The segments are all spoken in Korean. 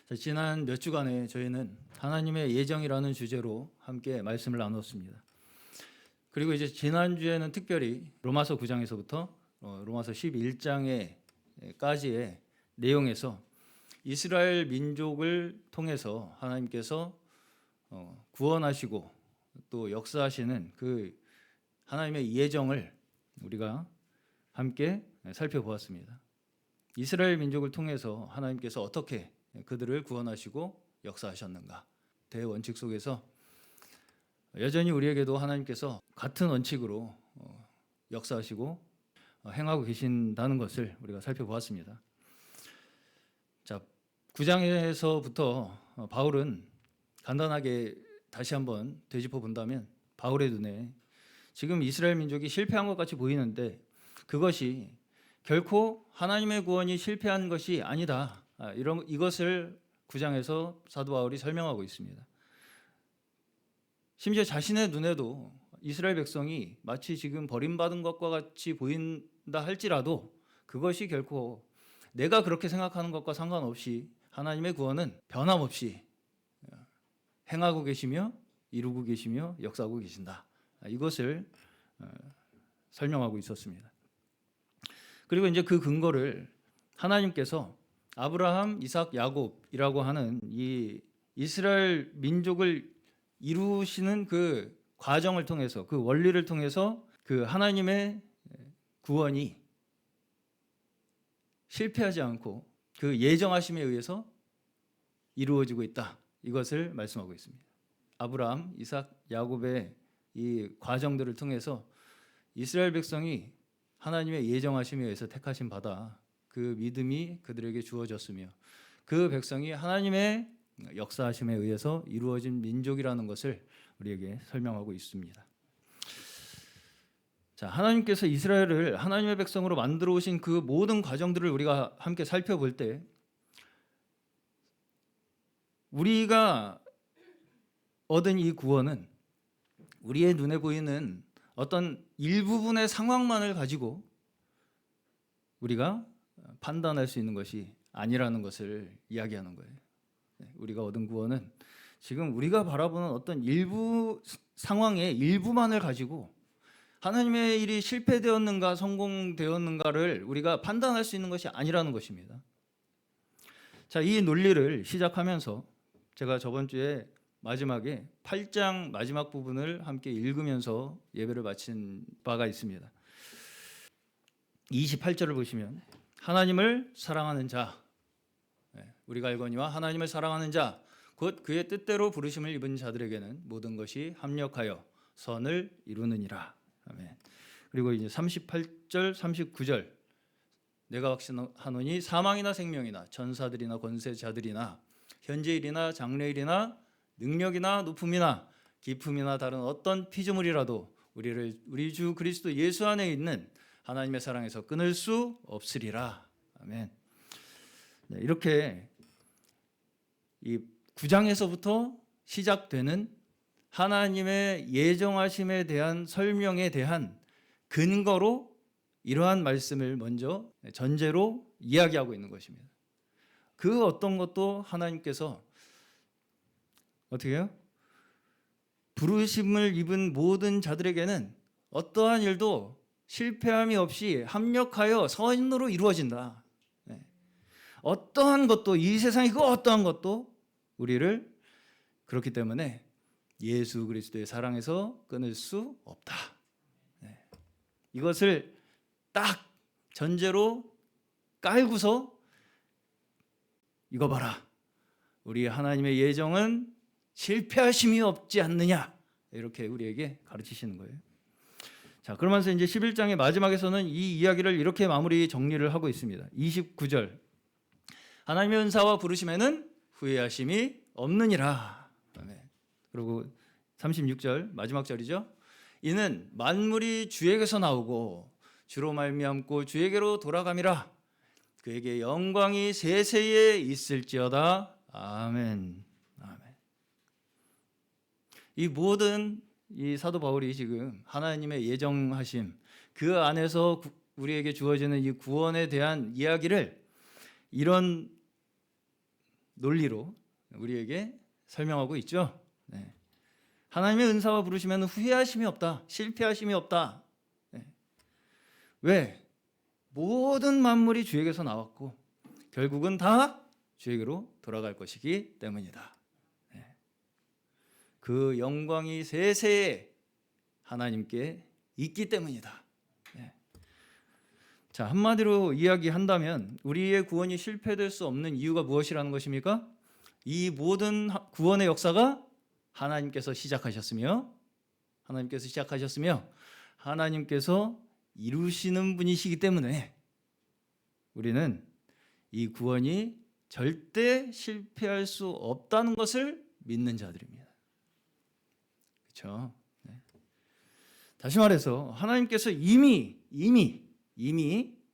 자, 지난 몇 주간에 저희는 하나님의 예정이라는 주제로 함께 말씀을 나눴습니다. 그리고 이제 지난주에는 특별히 로마서 9장에서부터 로마서 11장에까지의 내용에서 이스라엘 민족을 통해서 하나님께서 구원하시고 또 역사하시는 그 하나님의 예정을 우리가 함께 살펴보았습니다. 이스라엘 민족을 통해서 하나님께서 어떻게 그들을 구원하시고 역사하셨는가. 대원칙 속에서 여전히 우리에게도 하나님께서 같은 원칙으로 역사하시고 행하고 계신다는 것을 우리가 살펴보았습니다. 자, 9장에서부터 바울은 간단하게 다시 한번 되짚어 본다면 바울의 눈에 지금 이스라엘 민족이 실패한 것 같이 보이는데 그것이 결코 하나님의 구원이 실패한 것이 아니다. 이것을 9장에서 사도 바울이 설명하고 있습니다. 심지어 자신의 눈에도 이스라엘 백성이 마치 지금 버림받은 것과 같이 보인다 할지라도 그것이 결코 내가 그렇게 생각하는 것과 상관없이 하나님의 구원은 변함없이 행하고 계시며 이루고 계시며 역사하고 계신다. 이것을 설명하고 있었습니다. 그리고 이제 그 근거를 하나님께서 아브라함, 이삭, 야곱이라고 하는 이 이스라엘 민족을 이루시는 그 과정을 통해서 그 원리를 통해서 그 하나님의 구원이 실패하지 않고 그 예정하심에 의해서 이루어지고 있다. 이것을 말씀하고 있습니다. 아브라함, 이삭, 야곱의 이 과정들을 통해서 이스라엘 백성이 하나님의 예정하심에 의해서 택하신 바다 그 믿음이 그들에게 주어졌으며 그 백성이 하나님의 역사하심에 의해서 이루어진 민족이라는 것을 우리에게 설명하고 있습니다. 자, 하나님께서 이스라엘을 하나님의 백성으로 만들어 오신 그 모든 과정들을 우리가 함께 살펴볼 때 우리가 얻은 이 구원은 우리의 눈에 보이는 어떤 일부분의 상황만을 가지고 우리가 판단할 수 있는 것이 아니라는 것을 이야기하는 거예요. 우리가 얻은 구원은 지금 우리가 바라보는 어떤 일부 상황의 일부만을 가지고 하나님의 일이 실패되었는가 성공되었는가를 우리가 판단할 수 있는 것이 아니라는 것입니다. 자, 이 논리를 시작하면서 제가 저번 주에 마지막에 8장 마지막 부분을 함께 읽으면서 예배를 마친 바가 있습니다. 28절을 보시면 하나님을 사랑하는 자, 우리가 알거니와 하나님을 사랑하는 자, 곧 그의 뜻대로 부르심을 입은 자들에게는 모든 것이 합력하여 선을 이루느니라. 아멘. 그리고 이제 38절, 39절 내가 확신하노니 사망이나 생명이나 전사들이나 권세자들이나 현재일이나 장래일이나 능력이나 높음이나 깊음이나 다른 어떤 피조물이라도 우리를 우리 주 그리스도 예수 안에 있는 하나님의 사랑에서 끊을 수 없으리라. 아멘. 네, 이렇게 이 9장에서부터 시작되는 하나님의 예정하심에 대한 설명에 대한 근거로 이러한 말씀을 먼저 전제로 이야기하고 있는 것입니다. 그 어떤 것도 하나님께서 어떻게 해요? 부르심을 입은 모든 자들에게는 어떠한 일도 실패함이 없이 합력하여 선으로 이루어진다. 어떠한 것도 이 세상의 그 어떠한 것도 우리를 그렇기 때문에 예수 그리스도의 사랑에서 끊을 수 없다. 이것을 딱 전제로 깔고서 이거 봐라. 우리 하나님의 예정은 실패하심이 없지 않느냐. 이렇게 우리에게 가르치시는 거예요. 자, 그러면서 이제 11장의 마지막에서는 이 이야기를 이렇게 마무리 정리를 하고 있습니다. 29절. 하나님의 은사와 부르심에는 후회하심이 없느니라. 그리고 36절 마지막 절이죠. 이는 만물이 주에게서 나오고 주로 말미암고 주에게로 돌아감이라. 그에게 영광이 세세에 있을지어다. 아멘. 아멘. 이 모든 이 사도 바울이 지금 하나님의 예정하심 그 안에서 우리에게 주어지는 이 구원에 대한 이야기를 이런 논리로 우리에게 설명하고 있죠. 네. 하나님의 은사와 부르시면 후회하심이 없다, 실패하심이 없다. 네. 왜? 모든 만물이 주에게서 나왔고 결국은 다 주에게로 돌아갈 것이기 때문이다. 네. 그 영광이 세세에 하나님께 있기 때문이다. 네. 자, 한마디로 이야기한다면 우리의 구원이 실패될 수 없는 이유가 무엇이라는 것입니까? 이 모든 구원의 역사가 하나님께서 시작하셨으며 하나님께서 이루시는 분이시기 때문에 우리는 이 구원이 절대 실패할 수 없다는 것을 믿는 자들입니다. 그렇죠? 네. 다시 말해서 하나님께서 이미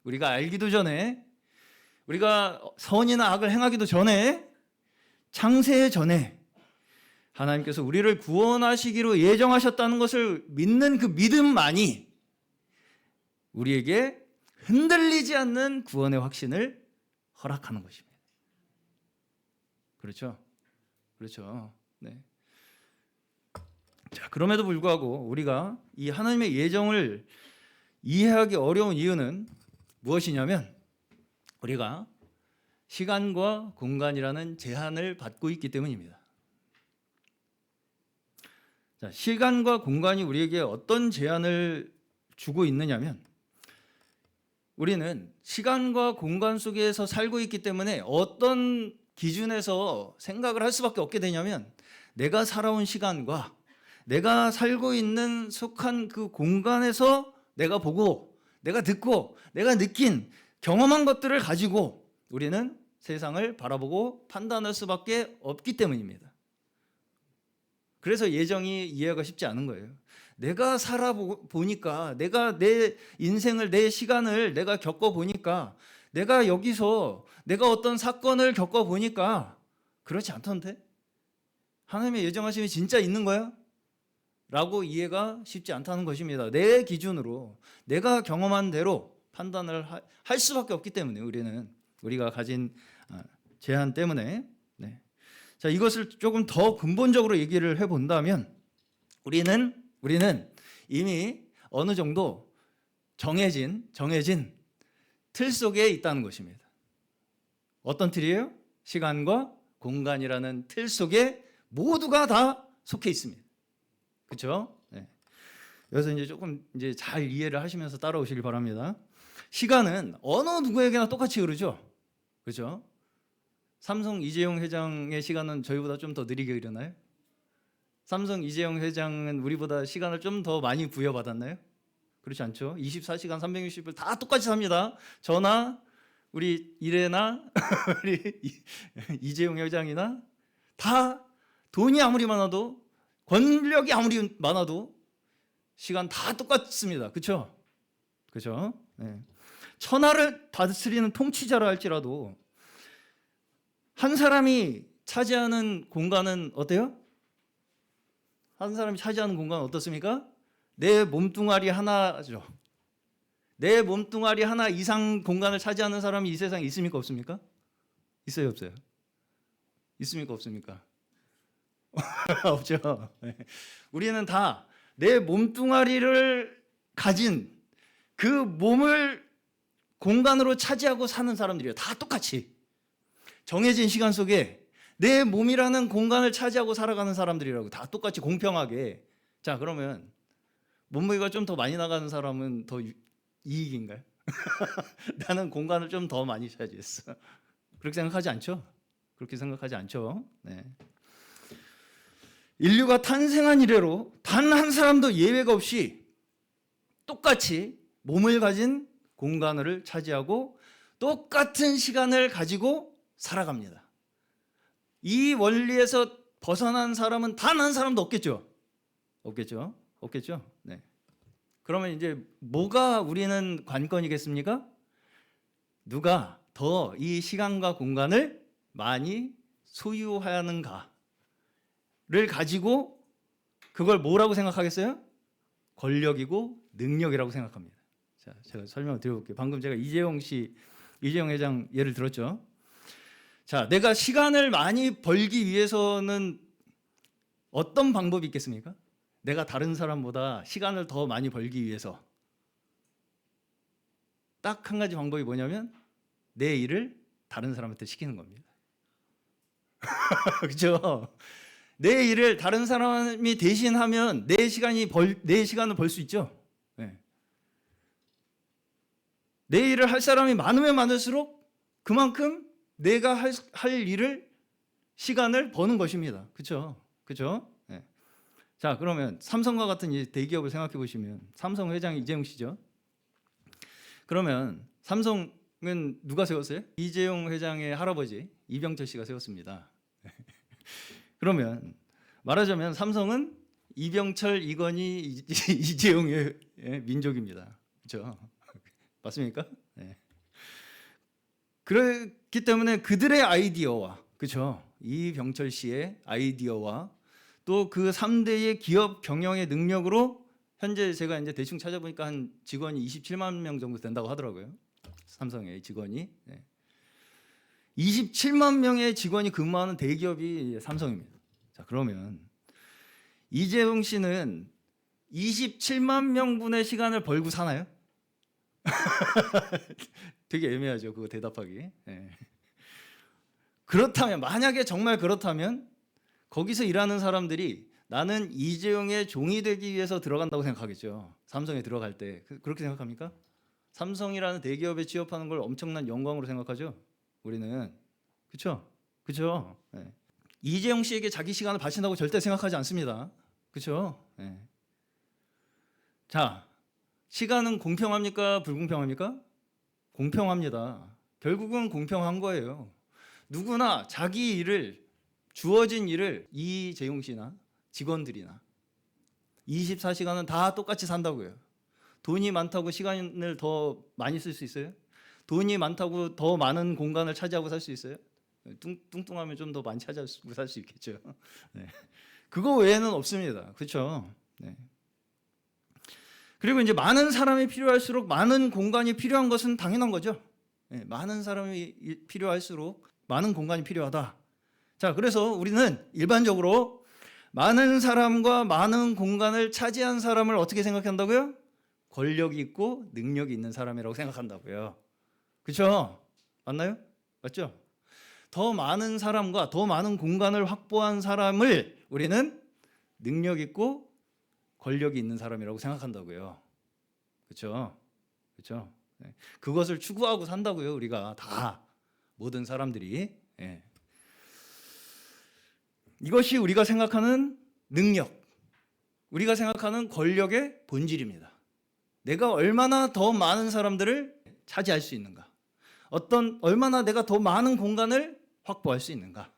우리가 알기도 전에, 우리가 선이나 악을 행하기도 전에, 창세 전에 하나님께서 우리를 구원하시기로 예정하셨다는 것을 믿는 그 믿음만이 우리에게 흔들리지 않는 구원의 확신을 허락하는 것입니다. 그렇죠? 그렇죠. 네. 자, 그럼에도 불구하고 우리가 이 하나님의 예정을 이해하기 어려운 이유는 무엇이냐면 우리가 시간과 공간이라는 제한을 받고 있기 때문입니다. 자, 시간과 공간이 우리에게 어떤 제한을 주고 있느냐면 우리는 시간과 공간 속에서 살고 있기 때문에 어떤 기준에서 생각을 할 수밖에 없게 되냐면 내가 살아온 시간과 내가 살고 있는 속한 그 공간에서 내가 보고 내가 듣고 내가 느낀 경험한 것들을 가지고 우리는 세상을 바라보고 판단할 수밖에 없기 때문입니다. 그래서 예정이 이해가 쉽지 않은 거예요. 내가 살아보니까, 내가 내 인생을, 내 시간을 내가 겪어보니까, 내가 여기서 내가 어떤 사건을 겪어보니까 그렇지 않던데? 하나님의 예정하심이 진짜 있는 거야? 라고 이해가 쉽지 않다는 것입니다. 내 기준으로 내가 경험한 대로 판단을 할 수밖에 없기 때문에 우리가 가진 제한 때문에. 네. 자, 이것을 조금 더 근본적으로 얘기를 해본다면 우리는 이미 어느 정도 정해진 틀 속에 있다는 것입니다. 어떤 틀이에요? 시간과 공간이라는 틀 속에 모두가 다 속해 있습니다. 그렇죠? 네. 여기서 이제 조금 잘 이해를 하시면서 따라오시길 바랍니다. 시간은 어느 누구에게나 똑같이 흐르죠. 그렇죠? 삼성 이재용 회장의 시간은 저희보다 좀 더 느리게 흐르나요? 삼성 이재용 회장은 우리보다 시간을 좀 더 많이 부여받았나요? 그렇지 않죠? 24시간 360일 다 똑같이 삽니다. 저나 우리 이래나 우리 이재용 회장이나 다 돈이 아무리 많아도 권력이 아무리 많아도 시간 다 똑같습니다. 그렇죠? 그렇죠? 네. 천하를 다스리는 통치자라 할지라도 한 사람이 차지하는 공간은 어때요? 한 사람이 차지하는 공간은 어떻습니까? 내 몸뚱아리 하나죠. 내 몸뚱아리 하나 이상 공간을 차지하는 사람이 이 세상에 있습니까? 없습니까? 있어요? 없어요? 있습니까? 없습니까? 없죠. 우리는 다 내 몸뚱아리를 가진 그 몸을 공간으로 차지하고 사는 사람들이에요. 다 똑같이 정해진 시간 속에 내 몸이라는 공간을 차지하고 살아가는 사람들이라고. 다 똑같이 공평하게. 자, 그러면 몸무게가 좀 더 많이 나가는 사람은 더 이익인가요? 나는 공간을 좀 더 많이 차지했어. 그렇게 생각하지 않죠? 그렇게 생각하지 않죠? 네. 인류가 탄생한 이래로 단 한 사람도 예외가 없이 똑같이 몸을 가진 공간을 차지하고 똑같은 시간을 가지고 살아갑니다. 이 원리에서 벗어난 사람은 단 한 사람도 없겠죠? 없겠죠? 네. 그러면 이제 뭐가 우리는 관건이겠습니까? 누가 더 이 시간과 공간을 많이 소유하는가를 가지고 그걸 뭐라고 생각하겠어요? 권력이고 능력이라고 생각합니다. 자, 제가 설명을 드려볼게요. 방금 제가 이재용 회장 예를 들었죠. 자, 내가 시간을 많이 벌기 위해서는 어떤 방법이 있겠습니까? 내가 다른 사람보다 시간을 더 많이 벌기 위해서 딱 한 가지 방법이 뭐냐면 내 일을 다른 사람한테 시키는 겁니다. 그렇죠? 내 일을 다른 사람이 대신하면 내 시간을 벌 수 있죠. 네. 내 일을 할 사람이 많으면 많을수록 그만큼 내가 할 일을 시간을 버는 것입니다. 그렇죠? 그렇죠? 네. 자, 그러면 삼성과 같은 이 대기업을 생각해 보시면 삼성 회장이 이재용 씨죠. 그러면 삼성은 누가 세웠어요? 이재용 회장의 할아버지 이병철 씨가 세웠습니다. 그러면 말하자면 삼성은 이병철, 이건희, 이재용의 민족입니다. 그렇죠? 맞습니까? 네. 그렇기 때문에 그들의 아이디어와, 그렇죠? 이병철 씨의 아이디어와 또 그 3대의 기업 경영의 능력으로 현재 제가 이제 대충 찾아보니까 한 직원이 27만 명 정도 된다고 하더라고요. 삼성의 직원이. 네. 27만 명의 직원이 근무하는 대기업이 삼성입니다. 자, 그러면 이재용 씨는 27만 명분의 시간을 벌고 사나요? 되게 애매하죠, 그거 대답하기. 네. 그렇다면, 만약에 정말 그렇다면 거기서 일하는 사람들이 나는 이재용의 종이 되기 위해서 들어간다고 생각하겠죠. 삼성에 들어갈 때. 그렇게 생각합니까? 삼성이라는 대기업에 취업하는 걸 엄청난 영광으로 생각하죠. 우리는. 그렇죠? 그렇죠? 네. 이재용 씨에게 자기 시간을 바친다고 절대 생각하지 않습니다. 그렇죠? 네. 자, 시간은 공평합니까? 불공평합니까? 공평합니다. 결국은 공평한 거예요. 누구나 자기 일을, 주어진 일을 이재용 씨나 직원들이나 24시간은 다 똑같이 산다고요. 돈이 많다고 시간을 더 많이 쓸 수 있어요? 돈이 많다고 더 많은 공간을 차지하고 살 수 있어요? 뚱뚱하면 좀 더 많이 차지하고 살 수 있겠죠. 네. 그거 외에는 없습니다. 그렇죠? 네. 그리고 이제 많은 사람이 필요할수록 많은 공간이 필요한 것은 당연한 거죠. 네. 많은 사람이 필요할수록 많은 공간이 필요하다. 자, 그래서 우리는 일반적으로 많은 사람과 많은 공간을 차지한 사람을 어떻게 생각한다고요? 권력이 있고 능력이 있는 사람이라고 생각한다고요. 그렇죠? 맞나요? 맞죠? 더 많은 사람과 더 많은 공간을 확보한 사람을 우리는 능력 있고 권력이 있는 사람이라고 생각한다고요. 그렇죠? 그렇죠? 네. 그것을 추구하고 산다고요. 우리가 다 모든 사람들이. 네. 이것이 우리가 생각하는 능력, 우리가 생각하는 권력의 본질입니다. 내가 얼마나 더 많은 사람들을 차지할 수 있는가, 얼마나 내가 더 많은 공간을 확보할 수 있는가.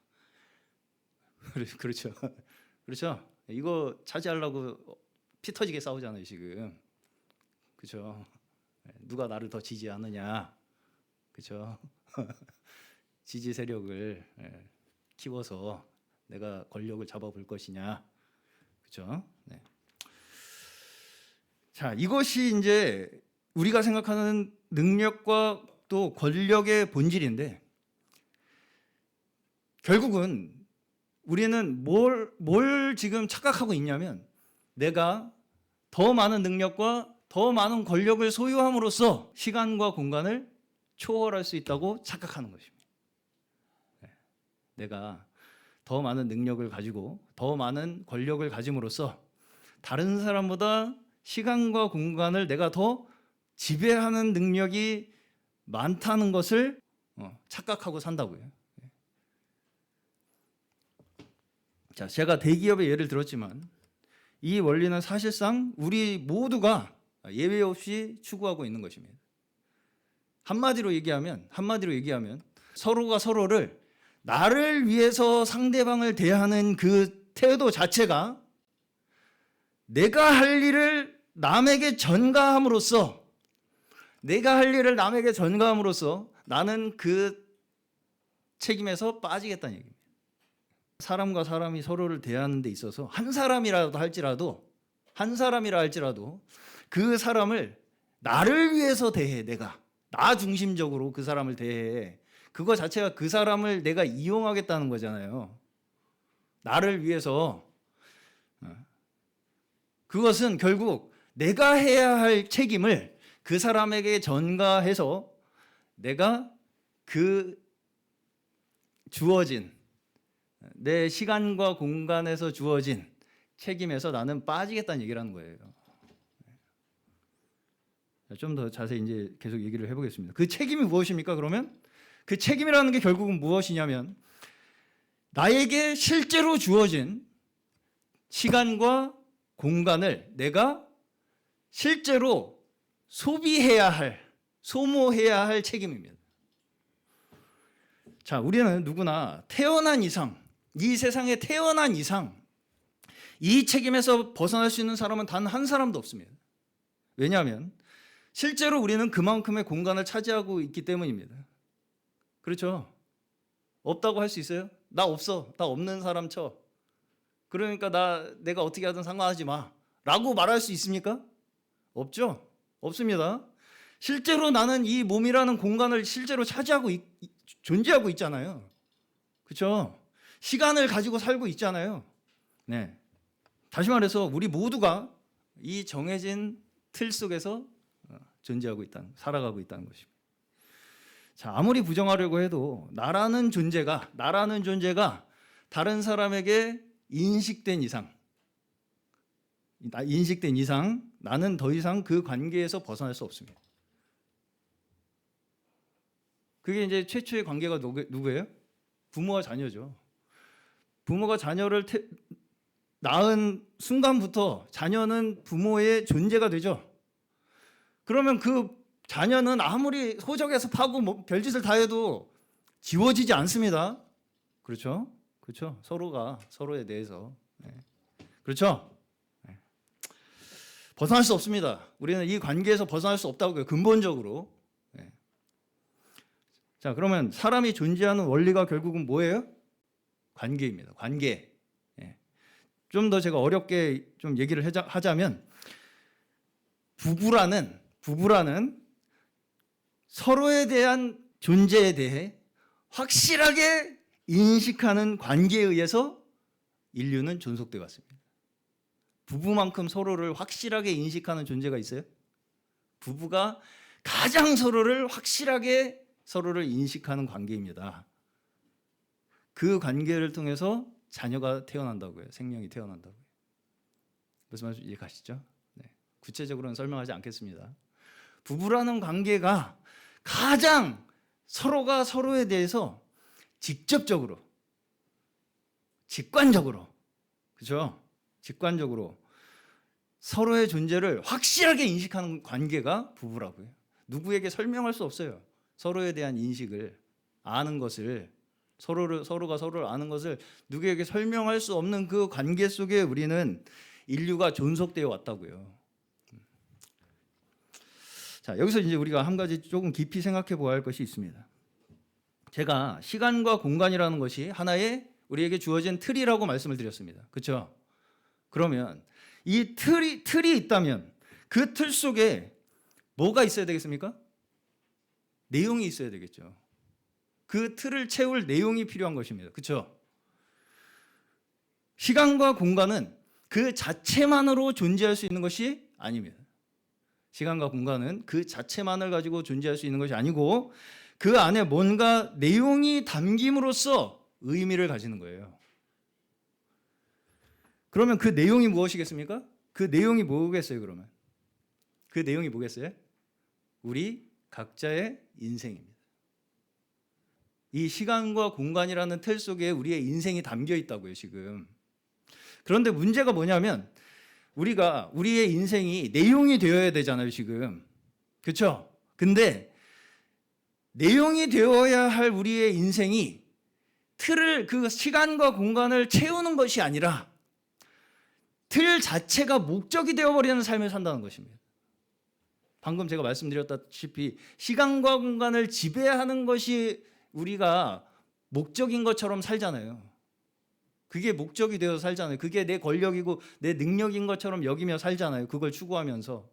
그렇죠. 그렇죠. 이거 차지하려고 피 터지게 싸우잖아요, 지금. 그렇죠. 누가 나를 더 지지하느냐. 그렇죠. 지지 세력을 키워서 내가 권력을 잡아볼 것이냐. 그렇죠. 네. 자, 이것이 이제 우리가 생각하는 능력과 또 권력의 본질인데, 결국은 우리는 뭘 지금 착각하고 있냐면, 내가 더 많은 능력과 더 많은 권력을 소유함으로써 시간과 공간을 초월할 수 있다고 착각하는 것입니다. 내가 더 많은 능력을 가지고 더 많은 권력을 가짐으로써 다른 사람보다 시간과 공간을 내가 더 지배하는 능력이 많다는 것을 착각하고 산다고요. 자, 제가 대기업의 예를 들었지만 이 원리는 사실상 우리 모두가 예외 없이 추구하고 있는 것입니다. 한마디로 얘기하면 서로가 서로를 나를 위해서 상대방을 대하는 그 태도 자체가 내가 할 일을 남에게 전가함으로써 나는 그 책임에서 빠지겠다는 얘기입니다. 사람과 사람이 서로를 대하는 데 있어서 한 사람이라 할지라도 그 사람을 나를 위해서 대해, 내가 나 중심적으로 그 사람을 대해. 그거 자체가 그 사람을 내가 이용하겠다는 거잖아요. 나를 위해서. 그것은 결국 내가 해야 할 책임을 그 사람에게 전가해서 내가 그 주어진 내 시간과 공간에서 주어진 책임에서 나는 빠지겠다는 얘기를 하는 거예요. 좀 더 자세히 이제 계속 얘기를 해보겠습니다. 그 책임이 무엇입니까? 그러면 그 책임이라는 게 결국은 무엇이냐면 나에게 실제로 주어진 시간과 공간을 내가 실제로 소비해야 할, 소모해야 할 책임입니다. 자, 우리는 누구나 태어난 이상, 이 세상에 태어난 이상 이 책임에서 벗어날 수 있는 사람은 단 한 사람도 없습니다. 왜냐하면 실제로 우리는 그만큼의 공간을 차지하고 있기 때문입니다. 그렇죠? 없다고 할 수 있어요? 나 없어. 나 없는 사람 쳐. 그러니까 내가 어떻게 하든 상관하지 마. 라고 말할 수 있습니까? 없죠? 없습니다. 실제로 나는 이 몸이라는 공간을 실제로 차지하고 존재하고 있잖아요. 그렇죠? 시간을 가지고 살고 있잖아요. 네. 다시 말해서 우리 모두가 이 정해진 틀 속에서 살아가고 있다는 것입니다. 자, 아무리 부정하려고 해도 나라는 존재가 다른 사람에게 인식된 이상 나는 더 이상 그 관계에서 벗어날 수 없습니다. 그게 이제 최초의 관계가 누구예요? 부모와 자녀죠. 부모가 자녀를 낳은 순간부터 자녀는 부모의 존재가 되죠. 그러면 그 자녀는 아무리 호적에서 파고 별짓을 다 해도 지워지지 않습니다. 그렇죠? 그렇죠? 서로가 서로에 대해서. 네. 그렇죠? 네. 벗어날 수 없습니다. 우리는 이 관계에서 벗어날 수 없다고요. 근본적으로. 네. 자, 그러면 사람이 존재하는 원리가 결국은 뭐예요? 관계입니다. 관계. 네. 좀 더 제가 어렵게 좀 얘기를 하자면 부부라는 서로에 대한 존재에 대해 확실하게 인식하는 관계에 의해서 인류는 존속되어 왔습니다. 부부만큼 서로를 확실하게 인식하는 존재가 있어요? 부부가 가장 서로를 인식하는 관계입니다. 그 관계를 통해서 자녀가 태어난다고요. 생명이 태어난다고요. 무슨 말인지 이해가시죠? 네. 구체적으로는 설명하지 않겠습니다. 부부라는 관계가 가장 서로가 서로에 대해서 직접적으로, 직관적으로, 그죠? 직관적으로 서로의 존재를 확실하게 인식하는 관계가 부부라고요. 누구에게 설명할 수 없어요. 서로에 대한 인식을 아는 것을 서로가 서로를 아는 것을 누구에게 설명할 수 없는 그 관계 속에 우리는 인류가 존속되어 왔다고요. 자, 여기서 이제 우리가 한 가지 조금 깊이 생각해 보아야 할 것이 있습니다. 제가 시간과 공간이라는 것이 하나의 우리에게 주어진 틀이라고 말씀을 드렸습니다. 그렇죠? 그러면 이 틀이 있다면 그 틀 속에 뭐가 있어야 되겠습니까? 내용이 있어야 되겠죠. 그 틀을 채울 내용이 필요한 것입니다. 그렇죠? 시간과 공간은 그 자체만으로 존재할 수 있는 것이 아닙니다. 시간과 공간은 그 자체만을 가지고 존재할 수 있는 것이 아니고 그 안에 뭔가 내용이 담김으로써 의미를 가지는 거예요. 그러면 그 내용이 무엇이겠습니까? 그 내용이 뭐겠어요, 그러면? 그 내용이 뭐겠어요? 우리 각자의 인생입니다. 이 시간과 공간이라는 틀 속에 우리의 인생이 담겨 있다고요, 지금. 그런데 문제가 뭐냐면 우리의 인생이 내용이 되어야 되잖아요, 지금. 그렇죠? 근데 내용이 되어야 할 우리의 인생이 그 시간과 공간을 채우는 것이 아니라 틀 자체가 목적이 되어버리는 삶을 산다는 것입니다. 방금 제가 말씀드렸다시피 시간과 공간을 지배하는 것이 우리가 목적인 것처럼 살잖아요. 그게 목적이 되어서 살잖아요. 그게 내 권력이고 내 능력인 것처럼 여기며 살잖아요. 그걸 추구하면서.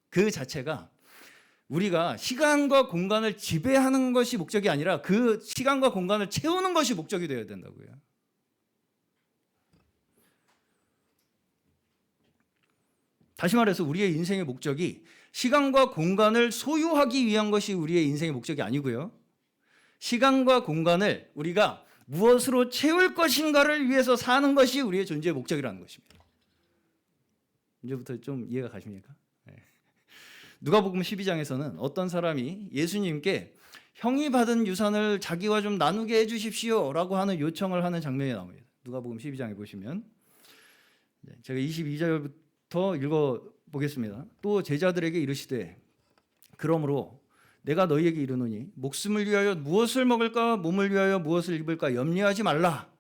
그 자체가 우리가 시간과 공간을 지배하는 것이 목적이 아니라 그 시간과 공간을 채우는 것이 목적이 되어야 된다고요. 다시 말해서 우리의 인생의 목적이 시간과 공간을 소유하기 위한 것이 우리의 인생의 목적이 아니고요. 시간과 공간을 우리가 무엇으로 채울 것인가를 위해서 사는 것이 우리의 존재의 목적이라는 것입니다. 이제부터 좀 이해가 가십니까? 누가복음 12장에서는 어떤 사람이 예수님께 형이 받은 유산을 자기와 좀 나누게 해주십시오라고 하는 요청을 하는 장면이 나옵니다. 누가복음 12장에 보시면 제가 22절부터 읽어보겠습니다. 또 제자들에게 이르시되 그러므로 내가 너희에게 이르노니 목숨을 위하여 무엇을 먹을까 몸을 위하여 무엇을 입을까 염려하지 말라.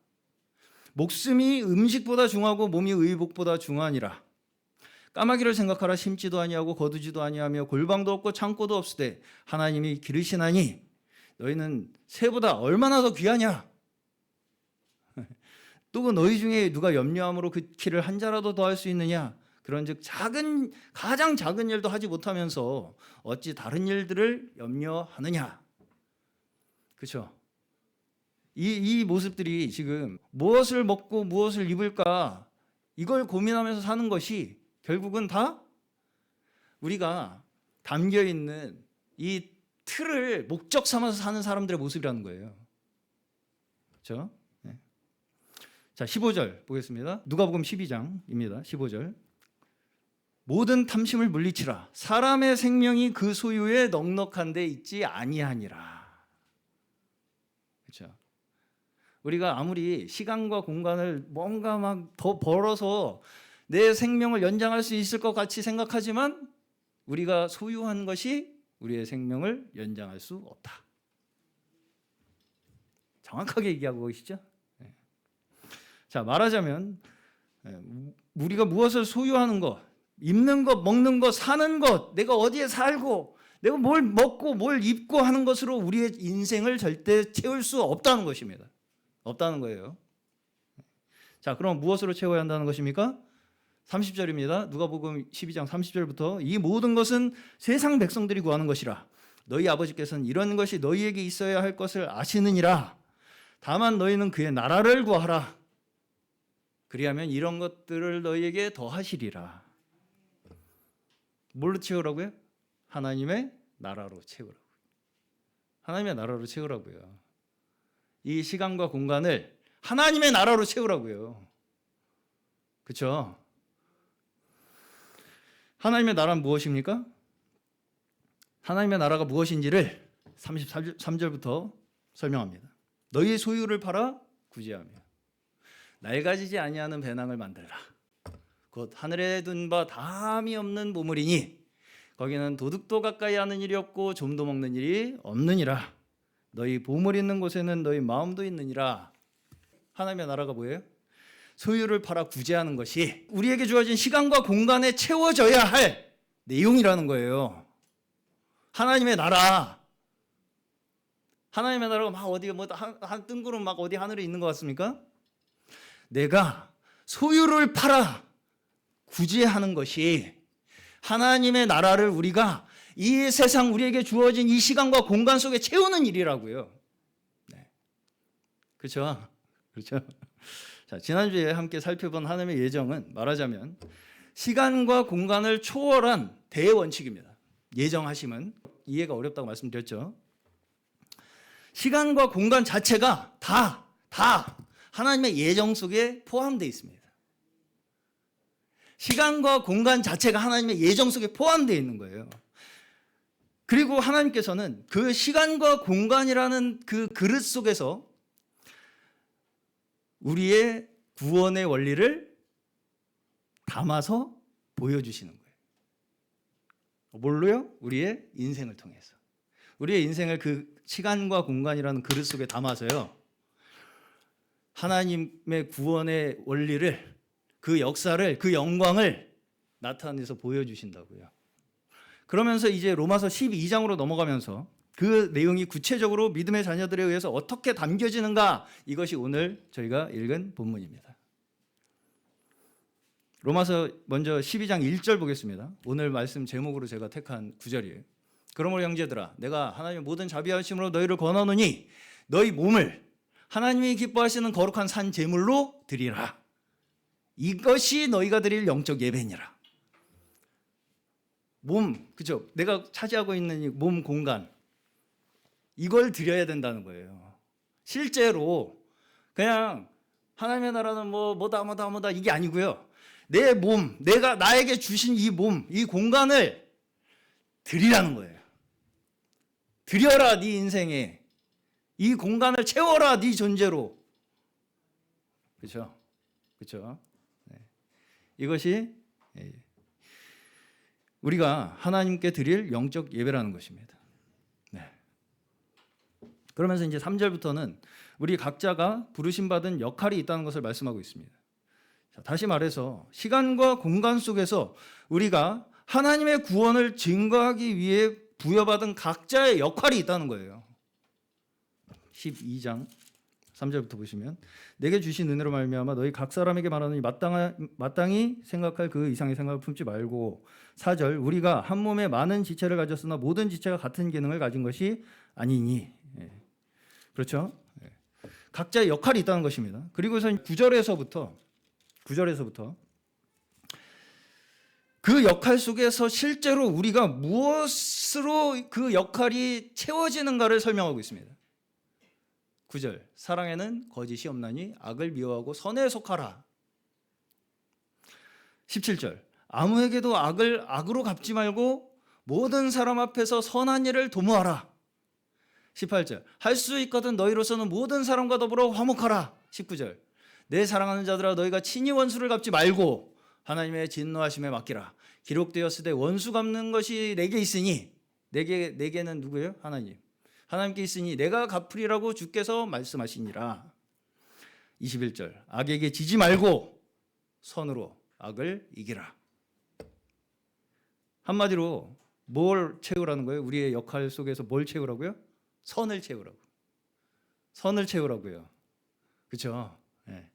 목숨이 음식보다 중하고 몸이 의복보다 중하니라. 까마귀를 생각하라. 심지도 아니하고 거두지도 아니하며 골방도 없고 창고도 없으되 하나님이 기르시나니 너희는 새보다 얼마나 더 귀하냐. 또 너희 중에 누가 염려함으로 그 키를 한 자라도 더할 수 있느냐. 그런즉 가장 작은 일도 하지 못하면서 어찌 다른 일들을 염려하느냐. 그렇죠? 이 모습들이 지금 무엇을 먹고 무엇을 입을까 이걸 고민하면서 사는 것이 결국은 다 우리가 담겨 있는 이 틀을 목적 삼아서 사는 사람들의 모습이라는 거예요. 그렇죠? 네. 자, 15절 보겠습니다. 누가복음 12장입니다. 15절. 모든 탐심을 물리치라. 사람의 생명이 그 소유에 넉넉한 데 있지 아니하니라. 그렇죠? 우리가 아무리 시간과 공간을 뭔가 막 더 벌어서 내 생명을 연장할 수 있을 것 같이 생각하지만 우리가 소유한 것이 우리의 생명을 연장할 수 없다. 정확하게 얘기하고 계시죠? 자, 말하자면 우리가 무엇을 소유하는 것, 입는 것, 먹는 것, 사는 것, 내가 어디에 살고 내가 뭘 먹고 뭘 입고 하는 것으로 우리의 인생을 절대 채울 수 없다는 것입니다. 없다는 거예요. 자, 그럼 무엇으로 채워야 한다는 것입니까? 30절입니다. 누가복음 12장 30절부터 이 모든 것은 세상 백성들이 구하는 것이라. 너희 아버지께서는 이런 것이 너희에게 있어야 할 것을 아시느니라. 다만 너희는 그의 나라를 구하라. 그리하면 이런 것들을 너희에게 더하시리라. 뭘로 채우라고요? 하나님의 나라로 채우라고요. 하나님의 나라로 채우라고요. 이 시간과 공간을 하나님의 나라로 채우라고요. 그렇죠? 하나님의 나라는 무엇입니까? 하나님의 나라가 무엇인지를 33절부터 설명합니다. 너희의 소유를 팔아 구제하며 낡아지지 아니하는 배낭을 만들라. 곧 하늘에 둔 바 다함이 없는 보물이니 거기는 도둑도 가까이 하는 일이 없고 좀도 먹는 일이 없느니라. 너희 보물 있는 곳에는 너희 마음도 있느니라. 하나님의 나라가 뭐예요? 소유를 팔아 구제하는 것이 우리에게 주어진 시간과 공간에 채워져야 할 내용이라는 거예요. 하나님의 나라. 하나님의 나라가 막 어디 한 뜬구름 막 어디 하늘에 있는 것 같습니까? 내가 소유를 팔아 구제하는 것이 하나님의 나라를 우리가 이 세상 우리에게 주어진 이 시간과 공간 속에 채우는 일이라고요. 네. 그렇죠? 그렇죠? 자, 지난주에 함께 살펴본 하나님의 예정은 말하자면 시간과 공간을 초월한 대원칙입니다. 예정하심은 이해가 어렵다고 말씀드렸죠. 시간과 공간 자체가 다 하나님의 예정 속에 포함되어 있습니다. 시간과 공간 자체가 하나님의 예정 속에 포함되어 있는 거예요. 그리고 하나님께서는 그 시간과 공간이라는 그 그릇 속에서 우리의 구원의 원리를 담아서 보여주시는 거예요. 뭘로요? 우리의 인생을 통해서. 우리의 인생을 그 시간과 공간이라는 그릇 속에 담아서요. 하나님의 구원의 원리를, 그 역사를, 그 영광을 나타내서 보여주신다고요. 그러면서 이제 로마서 12장으로 넘어가면서 그 내용이 구체적으로 믿음의 자녀들에 의해서 어떻게 담겨지는가, 이것이 오늘 저희가 읽은 본문입니다. 로마서 먼저 12장 1절 보겠습니다. 오늘 말씀 제목으로 제가 택한 구절이에요. 그러므로 형제들아, 내가 하나님의 모든 자비하심으로 너희를 권하노니 너희 몸을 하나님이 기뻐하시는 거룩한 산 제물로 드리라. 이것이 너희가 드릴 영적 예배니라. 몸, 그죠? 내가 차지하고 있는 이 몸 공간, 이걸 드려야 된다는 거예요. 실제로 그냥 하나님의 나라는 뭐다 이게 아니고요. 내 몸, 내가 나에게 주신 이 몸, 이 공간을 드리라는 거예요. 드려라, 네 인생에. 이 공간을 채워라, 네 존재로. 그렇죠? 그렇죠? 네. 이것이 우리가 하나님께 드릴 영적 예배라는 것입니다. 네. 그러면서 이제 3절부터는 우리 각자가 부르심 받은 역할이 있다는 것을 말씀하고 있습니다. 자, 다시 말해서 시간과 공간 속에서 우리가 하나님의 구원을 증거하기 위해 부여받은 각자의 역할이 있다는 거예요. 12장 3절부터 보시면 내게 주신 은혜로 말미암아 너희 각 사람에게 말하노니 마땅히 생각할 그 이상의 생각을 품지 말고 4절 우리가 한 몸에 많은 지체를 가졌으나 모든 지체가 같은 기능을 가진 것이 아니니. 그렇죠? 각자의 역할이 있다는 것입니다. 그리고서 9절에서부터 그 역할 속에서 실제로 우리가 무엇으로 그 역할이 채워지는가를 설명하고 있습니다. 9절 사랑에는 거짓이 없나니 악을 미워하고 선에 속하라. 17절 아무에게도 악을 악으로 갚지 말고 모든 사람 앞에서 선한 일을 도모하라. 18절 할 수 있거든 너희로서는 모든 사람과 더불어 화목하라. 19절 내 사랑하는 자들아 너희가 친히 원수를 갚지 말고 하나님의 진노하심에 맡기라. 기록되었을 때 원수 갚는 것이 내게 있으니 내게는 누구예요? 하나님께 있으니 내가 갚으리라고 주께서 말씀하시니라. 21절 악에게 지지 말고 선으로 악을 이기라. 한마디로 뭘 채우라는 거예요? 우리의 역할 속에서 뭘 채우라고요? 선을 채우라고. 선을 채우라고요. 그렇죠? 네.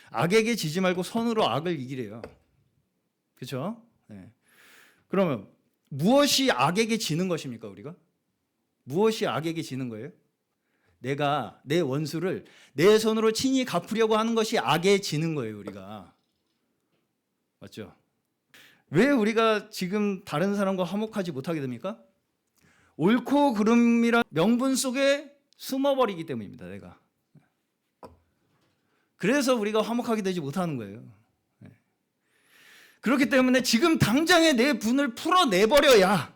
악에게 지지 말고 선으로 악을 이기래요. 그렇죠? 네. 그러면 무엇이 악에게 지는 것입니까? 우리가? 무엇이 악에게 지는 거예요? 내가 내 원수를 내 손으로 친히 갚으려고 하는 것이 악에 지는 거예요. 우리가. 맞죠? 왜 우리가 지금 다른 사람과 화목하지 못하게 됩니까? 옳고 그름이란 명분 속에 숨어버리기 때문입니다. 내가. 그래서 우리가 화목하게 되지 못하는 거예요. 그렇기 때문에 지금 당장에 내 분을 풀어내버려야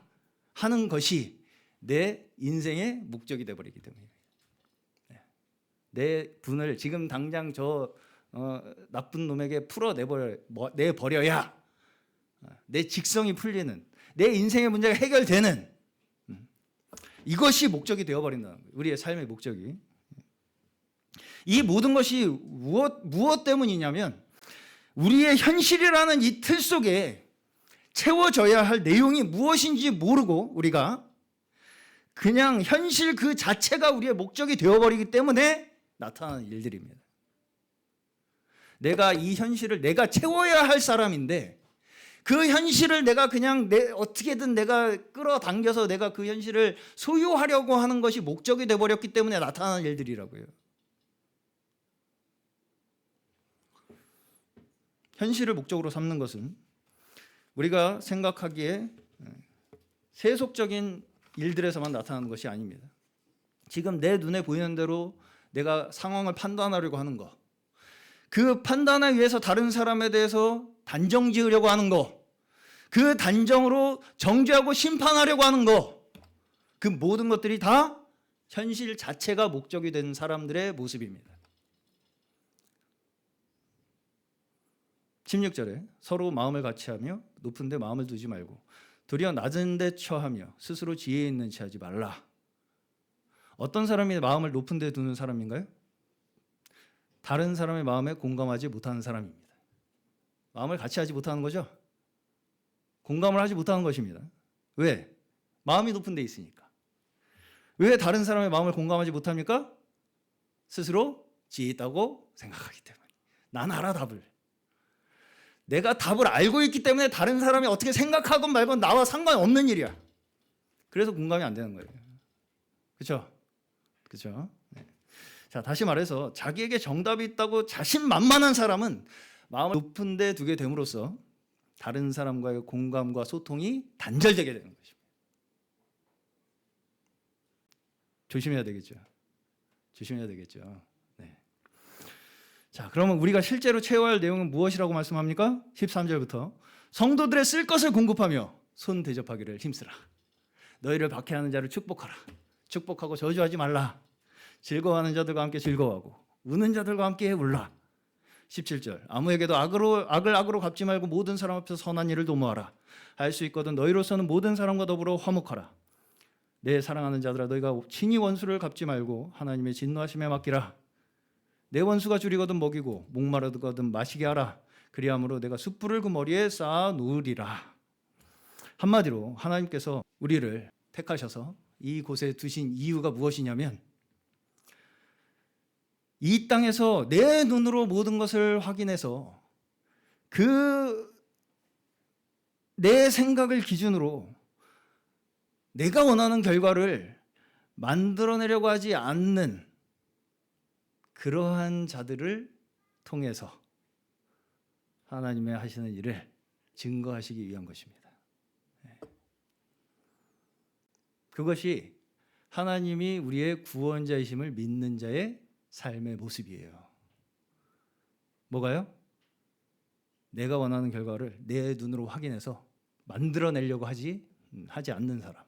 하는 것이 내 인생의 목적이 되어버리기 때문입니다. 내 분을 지금 당장 저 나쁜 놈에게 풀어내버려야 내 직성이 풀리는, 내 인생의 문제가 해결되는, 이것이 목적이 되어버린다는 거예요. 우리의 삶의 목적이. 이 모든 것이 무엇 때문이냐면 우리의 현실이라는 이 틀 속에 채워져야 할 내용이 무엇인지 모르고 우리가 그냥 현실 그 자체가 우리의 목적이 되어버리기 때문에 나타나는 일들입니다. 내가 이 현실을 내가 채워야 할 사람인데 그 현실을 내가 그냥 어떻게든 내가 끌어당겨서 내가 그 현실을 소유하려고 하는 것이 목적이 되어버렸기 때문에 나타나는 일들이라고요. 현실을 목적으로 삼는 것은 우리가 생각하기에 세속적인 일들에서만 나타나는 것이 아닙니다. 지금 내 눈에 보이는 대로 내가 상황을 판단하려고 하는 것, 그 판단에 의해서 다른 사람에 대해서 단정 지으려고 하는 것, 그 단정으로 정죄하고 심판하려고 하는 것, 그 모든 것들이 다 현실 자체가 목적이 된 사람들의 모습입니다. 16절에 서로 마음을 같이하며 높은 데 마음을 두지 말고 도리어 낮은 데 처하며 스스로 지혜 있는 체 하지 말라. 어떤 사람이 마음을 높은 데 두는 사람인가요? 다른 사람의 마음에 공감하지 못하는 사람입니다. 마음을 같이 하지 못하는 거죠. 공감을 하지 못하는 것입니다. 왜? 마음이 높은 데 있으니까. 왜 다른 사람의 마음을 공감하지 못합니까? 스스로 지혜 있다고 생각하기 때문에. 난 알아, 답을. 내가 답을 알고 있기 때문에 다른 사람이 어떻게 생각하건 말건 나와 상관없는 일이야. 그래서 공감이 안 되는 거예요. 그렇죠? 그렇죠? 네. 자, 다시 말해서 자기에게 정답이 있다고 자신만만한 사람은 마음을 높은 데 두게 됨으로써 다른 사람과의 공감과 소통이 단절되게 되는 것입니다. 조심해야 되겠죠. 조심해야 되겠죠. 네. 자, 그러면 우리가 실제로 채워야 할 내용은 무엇이라고 말씀합니까? 13절부터 성도들의 쓸 것을 공급하며 손 대접하기를 힘쓰라. 너희를 박해하는 자를 축복하라. 축복하고 저주하지 말라. 즐거워하는 자들과 함께 즐거워하고 우는 자들과 함께 울라. 17절 아무에게도 악을 악으로 갚지 말고 모든 사람 앞에서 선한 일을 도모하라. 할 수 있거든 너희로서는 모든 사람과 더불어 화목하라. 내 사랑하는 자들아 너희가 친히 원수를 갚지 말고 하나님의 진노하심에 맡기라. 내 원수가 줄이거든 먹이고 목마르거든 마시게 하라. 그리함으로 내가 숯불을 그 머리에 쌓아 놓으리라. 한마디로 하나님께서 우리를 택하셔서 이곳에 두신 이유가 무엇이냐면 이 땅에서 내 눈으로 모든 것을 확인해서 내 생각을 기준으로 내가 원하는 결과를 만들어내려고 하지 않는 그러한 자들을 통해서 하나님의 하시는 일을 증거하시기 위한 것입니다. 그것이 하나님이 우리의 구원자이심을 믿는 자의 삶의 모습이에요. 뭐가요? 내가 원하는 결과를 내 눈으로 확인해서 만들어내려고 하지 않는 사람.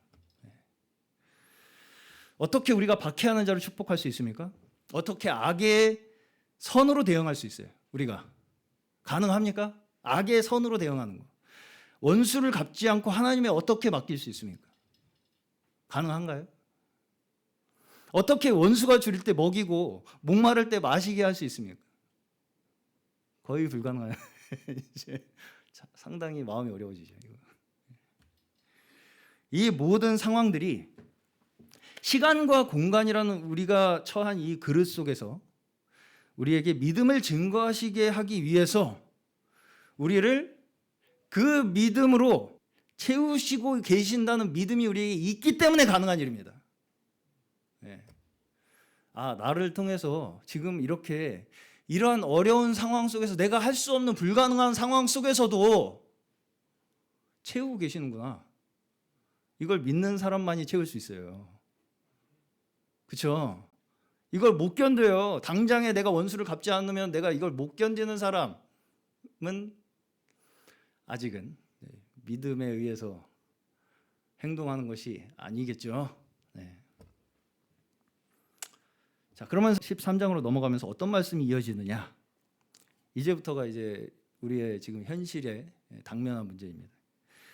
어떻게 우리가 박해하는 자를 축복할 수 있습니까? 어떻게 악의 선으로 대응할 수 있어요? 우리가 가능합니까? 악의 선으로 대응하는 거. 원수를 갚지 않고 하나님에 어떻게 맡길 수 있습니까? 가능한가요? 어떻게 원수가 줄일 때 먹이고 목마를 때 마시게 할 수 있습니까? 거의 불가능해요. 이제 상당히 마음이 어려워지죠. 이 모든 상황들이 시간과 공간이라는 우리가 처한 이 그릇 속에서 우리에게 믿음을 증거하시게 하기 위해서 우리를 그 믿음으로 채우시고 계신다는 믿음이 우리에게 있기 때문에 가능한 일입니다. 네. 나를 통해서 지금 이러한 어려운 상황 속에서 내가 할 수 없는 불가능한 상황 속에서도 채우고 계시는구나. 이걸 믿는 사람만이 채울 수 있어요. 그렇죠? 이걸 못 견뎌요. 당장에 내가 원수를 갚지 않으면 내가 이걸 못 견디는 사람은 아직은 믿음에 의해서 행동하는 것이 아니겠죠. 네. 자, 그러면 13장으로 넘어가면서 어떤 말씀이 이어지느냐? 이제부터가 이제 우리의 지금 현실에 당면한 문제입니다.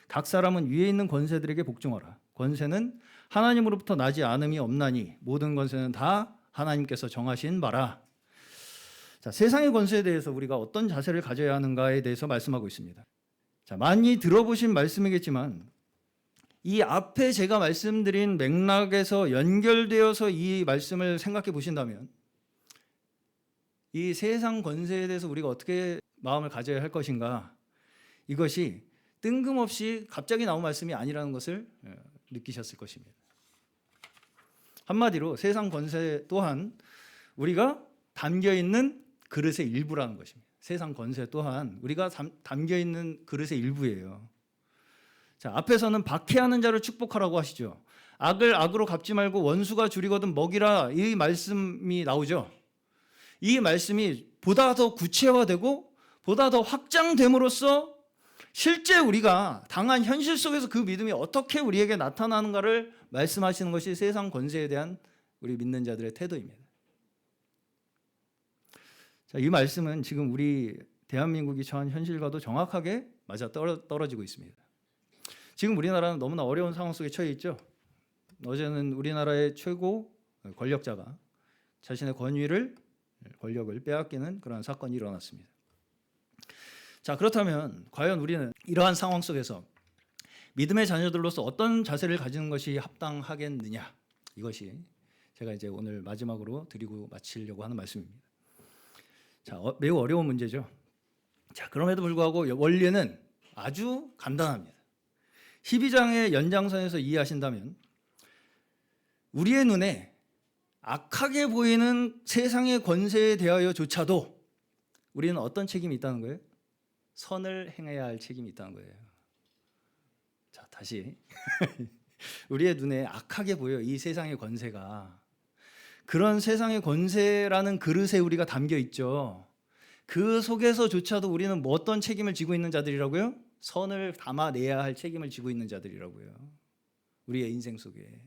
각 사람은 위에 있는 권세들에게 복종하라. 권세는 하나님으로부터 나지 않음이 없나니 모든 권세는 다 하나님께서 정하신 바라. 자, 세상의 권세에 대해서 우리가 어떤 자세를 가져야 하는가에 대해서 말씀하고 있습니다. 자, 많이 들어보신 말씀이겠지만 이 앞에 제가 말씀드린 맥락에서 연결되어서 이 말씀을 생각해 보신다면 이 세상 권세에 대해서 우리가 어떻게 마음을 가져야 할 것인가, 이것이 뜬금없이 갑자기 나온 말씀이 아니라는 것을 느끼셨을 것입니다. 한마디로 세상 권세 또한 우리가 담겨있는 그릇의 일부라는 것입니다. 세상 권세 또한 우리가 담겨있는 그릇의 일부예요. 자, 앞에서는 박해하는 자를 축복하라고 하시죠. 악을 악으로 갚지 말고 원수가 줄이거든 먹이라, 이 말씀이 나오죠. 이 말씀이 보다 더 구체화되고 보다 더 확장됨으로써 실제 우리가 당한 현실 속에서 그 믿음이 어떻게 우리에게 나타나는가를 말씀하시는 것이 세상 권세에 대한 우리 믿는 자들의 태도입니다. 자, 이 말씀은 지금 우리 대한민국이 처한 현실과도 정확하게 맞아 떨어지고 있습니다. 지금 우리나라는 너무나 어려운 상황 속에 처해 있죠. 어제는 우리나라의 최고 권력자가 자신의 권력을 빼앗기는 그런 사건이 일어났습니다. 자, 그렇다면 과연 우리는 이러한 상황 속에서 믿음의 자녀들로서 어떤 자세를 가지는 것이 합당하겠느냐, 이것이 제가 이제 오늘 마지막으로 드리고 마치려고 하는 말씀입니다. 자, 매우 어려운 문제죠. 자, 그럼에도 불구하고 원리는 아주 간단합니다. 12장의 연장선에서 이해하신다면 우리의 눈에 악하게 보이는 세상의 권세에 대하여조차도 우리는 어떤 책임이 있다는 거예요? 선을 행해야 할 책임이 있다는 거예요. 자, 다시 우리의 눈에 악하게 보여 이 세상의 권세가. 그런 세상의 권세라는 그릇에 우리가 담겨 있죠. 그 속에서조차도 우리는 뭐 어떤 책임을 지고 있는 자들이라고요? 선을 담아내야 할 책임을 지고 있는 자들이라고요. 우리의 인생 속에.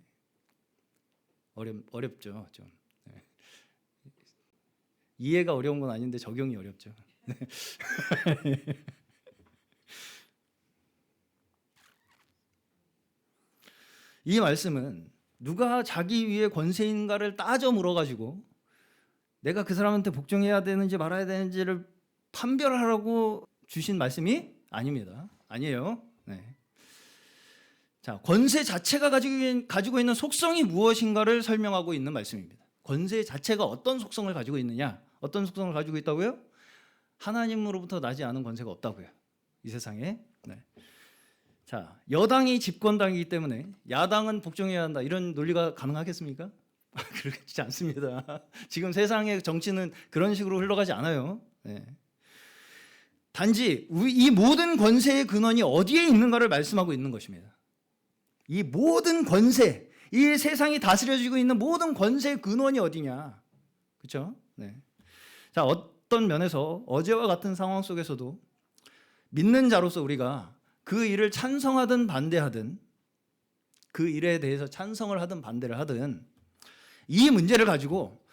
어렵죠, 좀. 네. 이해가 어려운 건 아닌데 적용이 어렵죠. 네. 이 말씀은 누가 자기 위에 권세인가를 따져 물어가지고 내가 그 사람한테 복종해야 되는지 말아야 되는지를 판별하라고 주신 말씀이 아닙니다. 아니에요. 네. 자, 권세 자체가 가지고 있는 속성이 무엇인가를 설명하고 있는 말씀입니다. 권세 자체가 어떤 속성을 가지고 있느냐? 어떤 속성을 가지고 있다고요? 하나님으로부터 나지 않은 권세가 없다고요. 이 세상에. 네. 자, 여당이 집권당이기 때문에 야당은 복종해야 한다. 이런 논리가 가능하겠습니까? 그렇지 않습니다. 지금 세상의 정치는 그런 식으로 흘러가지 않아요. 네. 단지 이 모든 권세의 근원이 어디에 있는가를 말씀하고 있는 것입니다. 이 모든 권세, 이 세상이 다스려지고 있는 모든 권세의 근원이 어디냐? 그렇죠? 네. 자, 어떤 면에서 어제와 같은 상황 속에서도 믿는 자로서 우리가 그 일을 찬성하든 반대하든, 그 일에 대해서 찬성을 하든 반대를 하든, 이 문제를 가지고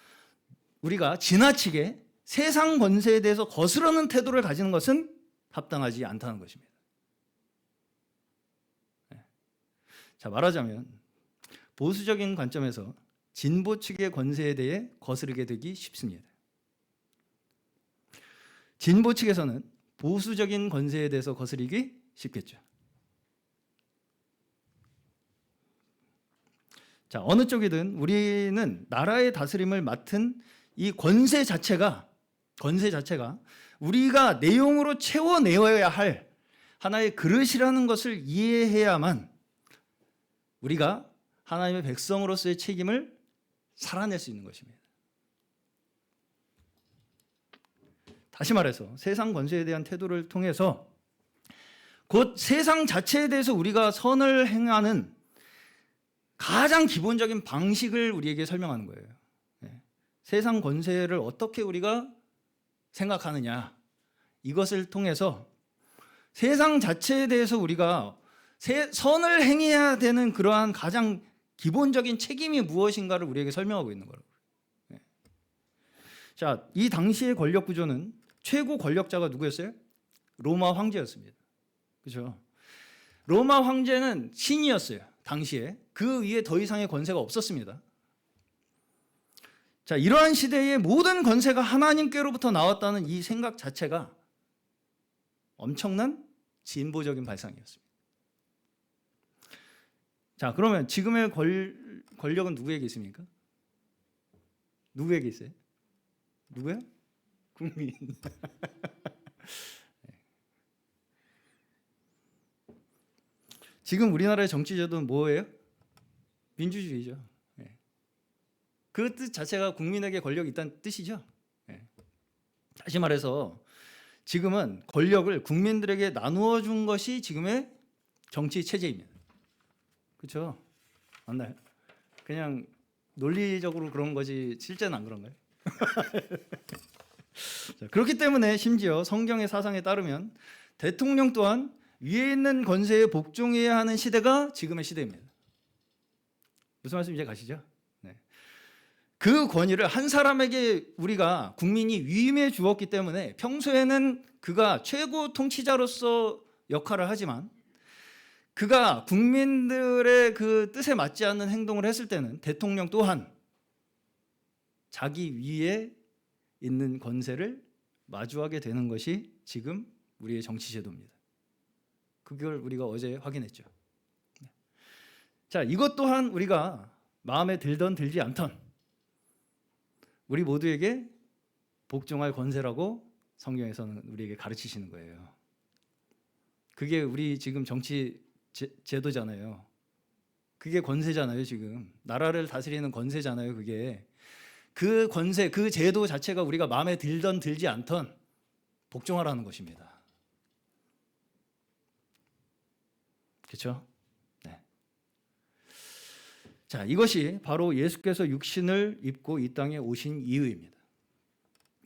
우리가 지나치게 세상 권세에 대해서 거스르는 태도를 가지는 것은 합당하지 않다는 것입니다. 자, 말하자면 보수적인 관점에서 진보 측의 권세에 대해 거스르게 되기 쉽습니다. 진보 측에서는 보수적인 권세에 대해서 거스르기 쉽겠죠. 자, 어느 쪽이든 우리는 나라의 다스림을 맡은 이 권세 자체가 우리가 내용으로 채워내어야 할 하나의 그릇이라는 것을 이해해야만 우리가 하나님의 백성으로서의 책임을 살아낼 수 있는 것입니다. 다시 말해서 세상 권세에 대한 태도를 통해서 곧 세상 자체에 대해서 우리가 선을 행하는 가장 기본적인 방식을 우리에게 설명하는 거예요. 네. 세상 권세를 어떻게 우리가 생각하느냐, 이것을 통해서 세상 자체에 대해서 우리가 선을 행해야 되는 그러한 가장 기본적인 책임이 무엇인가를 우리에게 설명하고 있는 거라고요. 네. 자, 이 당시의 권력 구조는 최고 권력자가 누구였어요? 로마 황제였습니다. 그렇죠? 로마 황제는 신이었어요. 당시에. 그 위에 더 이상의 권세가 없었습니다. 자, 이러한 시대에 모든 권세가 하나님께로부터 나왔다는 이 생각 자체가 엄청난 진보적인 발상이었습니다. 자, 그러면 지금의 권력은 누구에게 있습니까? 누구에게 있어요? 누구야? 국민. 지금 우리나라의 정치제도는 뭐예요? 민주주의죠. 그 뜻 자체가 국민에게 권력이 있다는 뜻이죠. 다시 말해서 지금은 권력을 국민들에게 나누어 준 것이 지금의 정치 체제입니다. 그렇죠? 맞나요? 그냥 논리적으로 그런 거지 실제는 안 그런가요? 자, 그렇기 때문에 심지어 성경의 사상에 따르면 대통령 또한 위에 있는 권세에 복종해야 하는 시대가 지금의 시대입니다. 무슨 말씀인지 가시죠? 네. 그 권위를 한 사람에게 우리가 국민이 위임해 주었기 때문에 평소에는 그가 최고 통치자로서 역할을 하지만 그가 국민들의 그 뜻에 맞지 않는 행동을 했을 때는 대통령 또한 자기 위에 있는 권세를 마주하게 되는 것이 지금 우리의 정치 제도입니다. 그걸 우리가 어제 확인했죠. 자, 이것 또한 우리가 마음에 들던 들지 않던 우리 모두에게 복종할 권세라고 성경에서는 우리에게 가르치시는 거예요. 그게 우리 지금 정치 제도잖아요. 그게 권세잖아요. 지금 나라를 다스리는 권세잖아요. 그게 그 권세, 그 제도 자체가 우리가 마음에 들던 들지 않던 복종하라는 것입니다. 그렇죠? 네. 자, 이것이 바로 예수께서 육신을 입고 이 땅에 오신 이유입니다.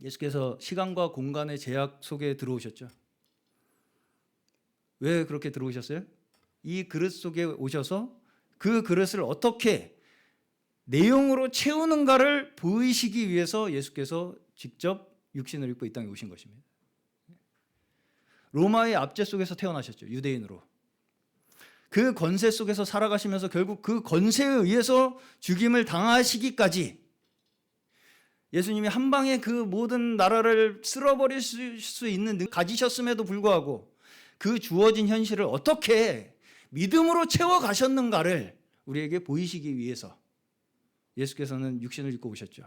예수께서 시간과 공간의 제약 속에 들어오셨죠. 왜 그렇게 들어오셨어요? 이 그릇 속에 오셔서 그 그릇을 어떻게 내용으로 채우는가를 보이시기 위해서 예수께서 직접 육신을 입고 이 땅에 오신 것입니다. 로마의 압제 속에서 태어나셨죠. 유대인으로. 그 권세 속에서 살아가시면서 결국 그 권세에 의해서 죽임을 당하시기까지 예수님이 한 방에 그 모든 나라를 쓸어버릴 수 있는 가지셨음에도 불구하고 그 주어진 현실을 어떻게 믿음으로 채워가셨는가를 우리에게 보이시기 위해서 예수께서는 육신을 입고 오셨죠.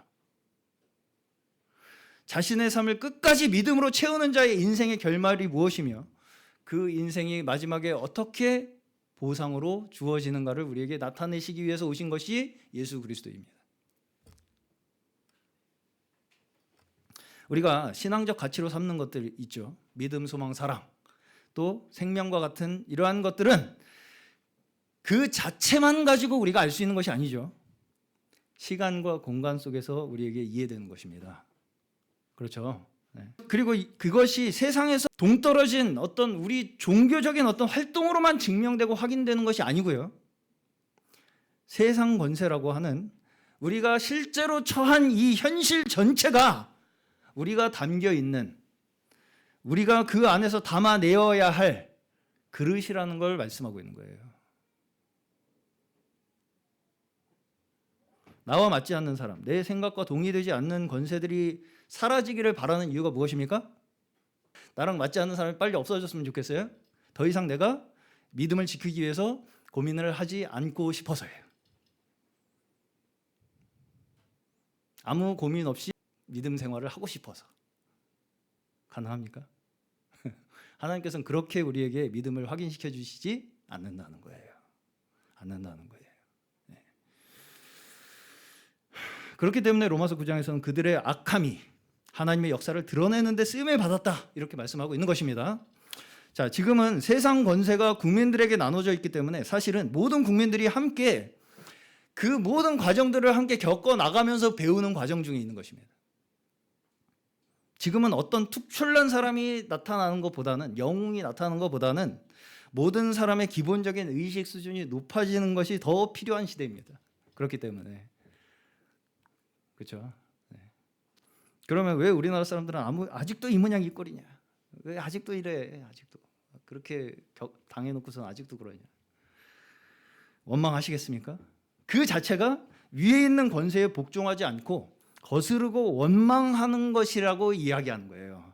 자신의 삶을 끝까지 믿음으로 채우는 자의 인생의 결말이 무엇이며 그 인생이 마지막에 어떻게 보상으로 주어지는가를 우리에게 나타내시기 위해서 오신 것이 예수 그리스도입니다. 우리가 신앙적 가치로 삼는 것들 있죠. 믿음, 소망, 사랑, 또 생명과 같은 이러한 것들은 그 자체만 가지고 우리가 알 수 있는 것이 아니죠. 시간과 공간 속에서 우리에게 이해되는 것입니다. 그렇죠. 네. 그리고 그것이 세상에서 동떨어진 어떤 우리 종교적인 어떤 활동으로만 증명되고 확인되는 것이 아니고요. 세상 권세라고 하는 우리가 실제로 처한 이 현실 전체가 우리가 담겨 있는, 우리가 그 안에서 담아내어야 할 그릇이라는 걸 말씀하고 있는 거예요. 나와 맞지 않는 사람, 내 생각과 동의되지 않는 권세들이 사라지기를 바라는 이유가 무엇입니까? 나랑 맞지 않는 사람이 빨리 없어졌으면 좋겠어요? 더 이상 내가 믿음을 지키기 위해서 고민을 하지 않고 싶어서예요. 아무 고민 없이 믿음 생활을 하고 싶어서. 가능합니까? 하나님께서는 그렇게 우리에게 믿음을 확인시켜 주시지 않는다는 거예요. 않는다는 거예요. 네. 그렇기 때문에 로마서 9장에서는 그들의 악함이 하나님의 역사를 드러내는 데 쓰임을 받았다, 이렇게 말씀하고 있는 것입니다. 자, 지금은 세상 권세가 국민들에게 나눠져 있기 때문에 사실은 모든 국민들이 함께 그 모든 과정들을 함께 겪어 나가면서 배우는 과정 중에 있는 것입니다. 지금은 어떤 특출난 사람이 나타나는 것보다는, 영웅이 나타나는 것보다는 모든 사람의 기본적인 의식 수준이 높아지는 것이 더 필요한 시대입니다. 그렇기 때문에. 그렇죠? 네. 그러면 왜 우리나라 사람들은 아직도 이 모양 이 꼴이냐? 왜 아직도 이래? 아직도 그렇게 당해놓고서는 아직도 그러냐? 원망하시겠습니까? 그 자체가 위에 있는 권세에 복종하지 않고 거스르고 원망하는 것이라고 이야기하는 거예요.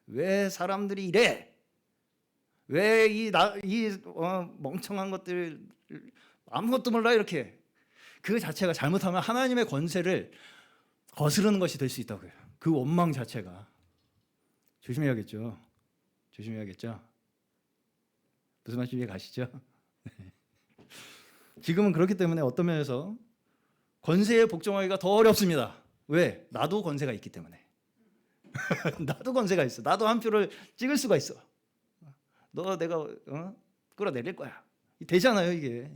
왜 사람들이 이래? 왜 이 멍청한 것들 아무것도 몰라 이렇게. 그 자체가 잘못하면 하나님의 권세를 거스르는 것이 될 수 있다고요. 그 원망 자체가. 조심해야겠죠. 조심해야겠죠. 무슨 말인지 이해 가시죠? 지금은 그렇기 때문에 어떤 면에서 권세에 복종하기가 더 어렵습니다. 왜? 나도 권세가 있기 때문에. 나도 권세가 있어. 나도 한 표를 찍을 수가 있어. 너 내가 끌어내릴 거야. 되잖아요, 이게.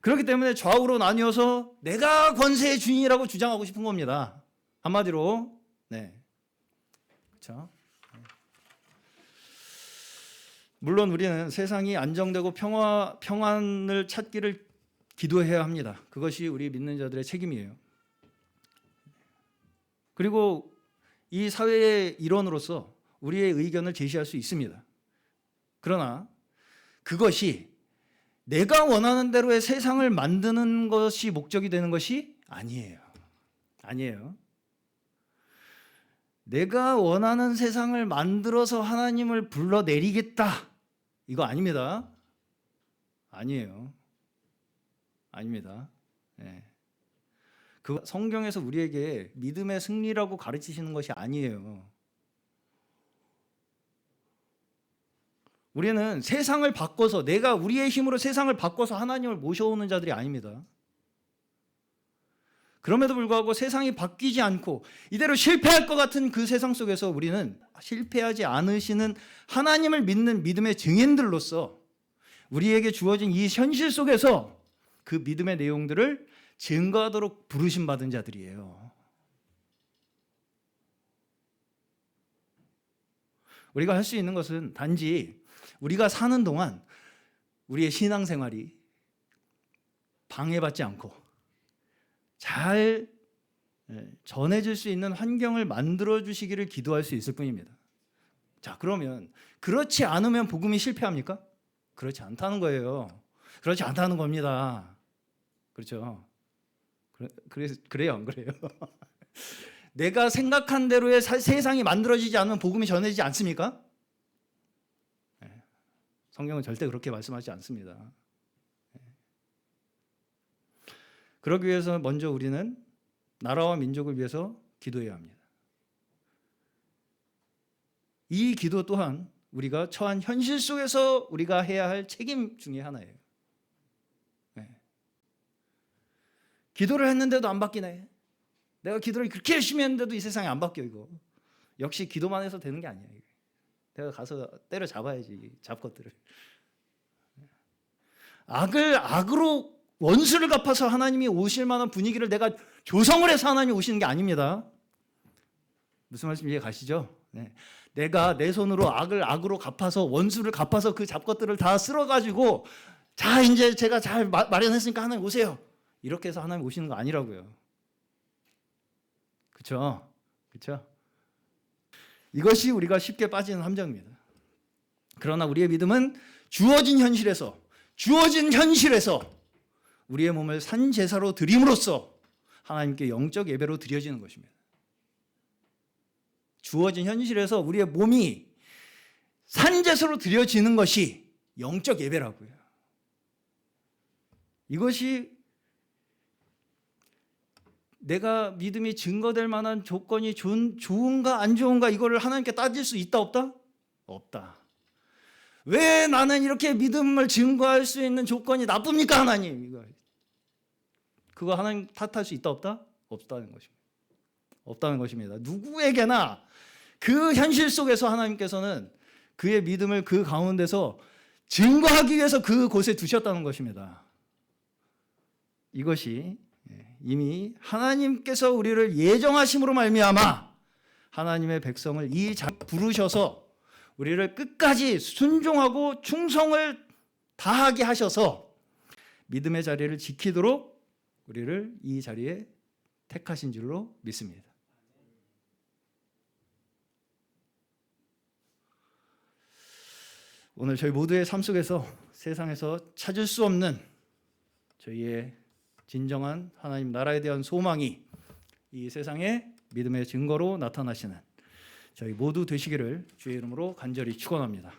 그렇기 때문에 좌우로 나뉘어서 내가 권세의 주인이라고 주장하고 싶은 겁니다. 한마디로. 네. 그렇죠? 물론 우리는 세상이 안정되고 평안을 찾기를 기도해야 합니다. 그것이 우리 믿는 자들의 책임이에요. 그리고 이 사회의 일원으로서 우리의 의견을 제시할 수 있습니다. 그러나 그것이 내가 원하는 대로의 세상을 만드는 것이 목적이 되는 것이 아니에요. 아니에요. 내가 원하는 세상을 만들어서 하나님을 불러내리겠다, 이거 아닙니다. 아니에요. 아닙니다. 네. 그 성경에서 우리에게 믿음의 승리라고 가르치시는 것이 아니에요. 우리는 세상을 바꿔서 내가 우리의 힘으로 세상을 바꿔서 하나님을 모셔오는 자들이 아닙니다. 그럼에도 불구하고 세상이 바뀌지 않고 이대로 실패할 것 같은 그 세상 속에서 우리는 실패하지 않으시는 하나님을 믿는 믿음의 증인들로서 우리에게 주어진 이 현실 속에서 그 믿음의 내용들을 증거하도록 부르심 받은 자들이에요. 우리가 할 수 있는 것은 단지 우리가 사는 동안 우리의 신앙생활이 방해받지 않고 잘 전해질 수 있는 환경을 만들어 주시기를 기도할 수 있을 뿐입니다. 자, 그러면 그렇지 않으면 복음이 실패합니까? 그렇지 않다는 거예요. 그렇지 않다는 겁니다. 그렇죠? 그래요, 안 그래요? 내가 생각한 대로의 세상이 만들어지지 않으면 복음이 전해지지 않습니까? 성경은 절대 그렇게 말씀하지 않습니다. 그러기 위해서 먼저 우리는 나라와 민족을 위해서 기도해야 합니다. 이 기도 또한 우리가 처한 현실 속에서 우리가 해야 할 책임 중에 하나예요. 기도를 했는데도 안 바뀌네. 내가 기도를 그렇게 열심히 했는데도 이 세상이 안 바뀌어. 이거 역시 기도만 해서 되는 게 아니야. 내가 가서 때려 잡아야지, 잡것들을. 악을 악으로 원수를 갚아서 하나님이 오실 만한 분위기를 내가 조성을 해서 하나님이 오시는 게 아닙니다. 무슨 말씀 이해 가시죠? 네. 내가 내 손으로 악을 악으로 갚아서 원수를 갚아서 그 잡것들을 다 쓸어가지고 자 이제 제가 잘 마련했으니까 하나님 오세요. 이렇게 해서 하나님 오시는 거 아니라고요. 그렇죠? 그렇죠? 이것이 우리가 쉽게 빠지는 함정입니다. 그러나 우리의 믿음은 주어진 현실에서 우리의 몸을 산 제사로 드림으로써 하나님께 영적 예배로 드려지는 것입니다. 주어진 현실에서 우리의 몸이 산 제사로 드려지는 것이 영적 예배라고요. 이것이 내가 믿음이 증거될 만한 조건이 좋은가 안 좋은가 이거를 하나님께 따질 수 있다 없다? 없다. 왜 나는 이렇게 믿음을 증거할 수 있는 조건이 나쁩니까 하나님? 그거 하나님 탓할 수 있다 없다? 없다는 것입니다. 없다는 것입니다. 누구에게나 그 현실 속에서 하나님께서는 그의 믿음을 그 가운데서 증거하기 위해서 그곳에 두셨다는 것입니다. 이것이 이미 하나님께서 우리를 예정하심으로 말미암아 하나님의 백성을 이 자리에 부르셔서 우리를 끝까지 순종하고 충성을 다하게 하셔서 믿음의 자리를 지키도록 우리를 이 자리에 택하신 줄로 믿습니다. 오늘 저희 모두의 삶 속에서 세상에서 찾을 수 없는 저희의 진정한 하나님 나라에 대한 소망이 이 세상에 믿음의 증거로 나타나시는 저희 모두 되시기를 주의 이름으로 간절히 축원합니다.